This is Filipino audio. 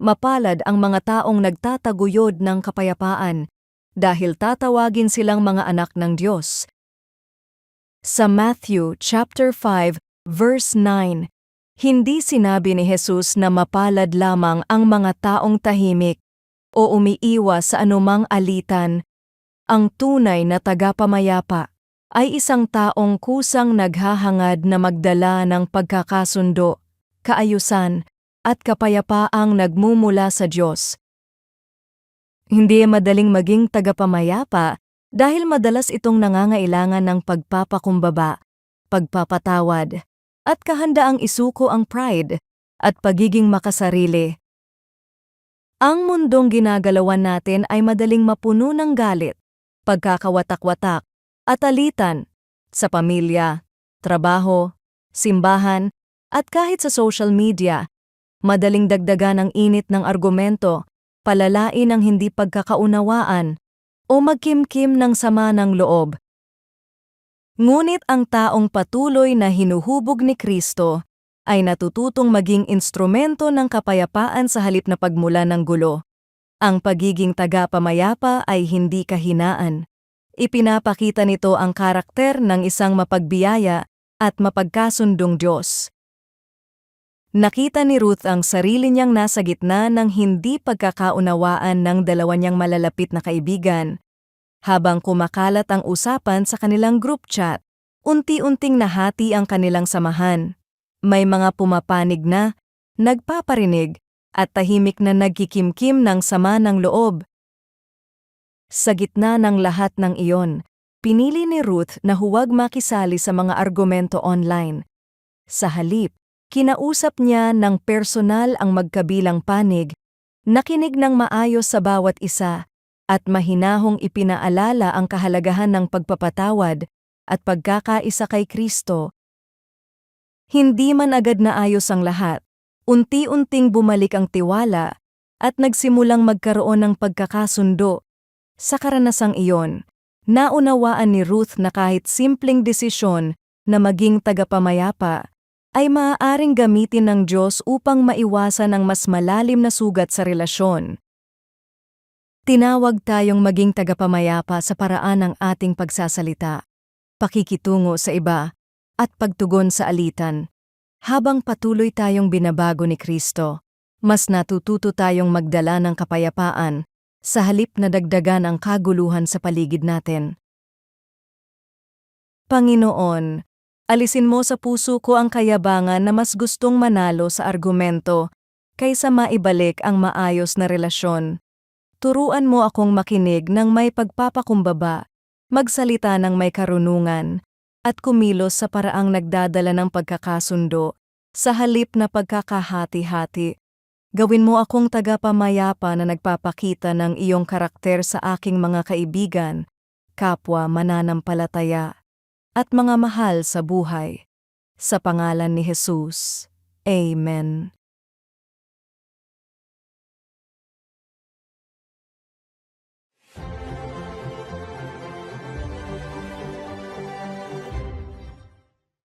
Mapalad ang mga taong nagtataguyod ng kapayapaan dahil tatawagin silang mga anak ng Diyos. Sa Matthew chapter 5 verse 9, hindi sinabi ni Jesus na mapalad lamang ang mga taong tahimik o umiiwas sa anumang alitan. Ang tunay na tagapamayapa ay isang taong kusang naghahangad na magdala ng pagkakasundo, kaayusan, at kapayapaang nagmumula sa Diyos. Hindi madaling maging tagapamayapa dahil madalas itong nangangailangan ng pagpapakumbaba, pagpapatawad, at kahandaang isuko ang pride at pagiging makasarili. Ang mundong ginagalawan natin ay madaling mapuno ng galit, pagkakawatak-watak, at alitan sa pamilya, trabaho, simbahan, at kahit sa social media. Madaling dagdagan ang init ng argumento, palalain ang hindi pagkakaunawaan, o magkimkim ng sama ng loob. Ngunit ang taong patuloy na hinuhubog ni Kristo ay natututong maging instrumento ng kapayapaan sa halip na pagmula ng gulo. Ang pagiging tagapamayapa ay hindi kahinaan. Ipinapakita nito ang karakter ng isang mapagbiyaya at mapagkasundong Diyos. Nakita ni Ruth ang sarili niyang nasa gitna ng hindi pagkakaunawaan ng dalawa niyang malalapit na kaibigan. Habang kumakalat ang usapan sa kanilang group chat, unti-unting nahati ang kanilang samahan. May mga pumapanig na, nagpaparinig, at tahimik na nagkikimkim ng sama ng loob. Sa gitna ng lahat ng iyon, pinili ni Ruth na huwag makisali sa mga argumento online. Sa halip, kinausap niya ng personal ang magkabilang panig, nakinig ng maayos sa bawat isa, at mahinahong ipinaalala ang kahalagahan ng pagpapatawad at pagkakaisa kay Kristo. Hindi man agad naayos ang lahat, unti-unting bumalik ang tiwala at nagsimulang magkaroon ng pagkakasundo. Sa karanasang iyon, naunawaan ni Ruth na kahit simpleng desisyon na maging tagapamayapa ay maaaring gamitin ng Diyos upang maiwasan ang mas malalim na sugat sa relasyon. Tinawag tayong maging tagapamayapa sa paraan ng ating pagsasalita, pakikitungo sa iba, at pagtugon sa alitan. Habang patuloy tayong binabago ni Kristo, mas natututo tayong magdala ng kapayapaan sa halip na dagdagan ang kaguluhan sa paligid natin. Panginoon, alisin mo sa puso ko ang kayabangan na mas gustong manalo sa argumento kaysa maibalik ang maayos na relasyon. Turuan mo akong makinig ng may pagpapakumbaba, magsalita ng may karunungan, at kumilos sa paraang nagdadala ng pagkakasundo sa halip na pagkakahati-hati. Gawin mo akong tagapamayapa na nagpapakita ng iyong karakter sa aking mga kaibigan, kapwa mananampalataya, at mga mahal sa buhay. Sa pangalan ni Jesus. Amen.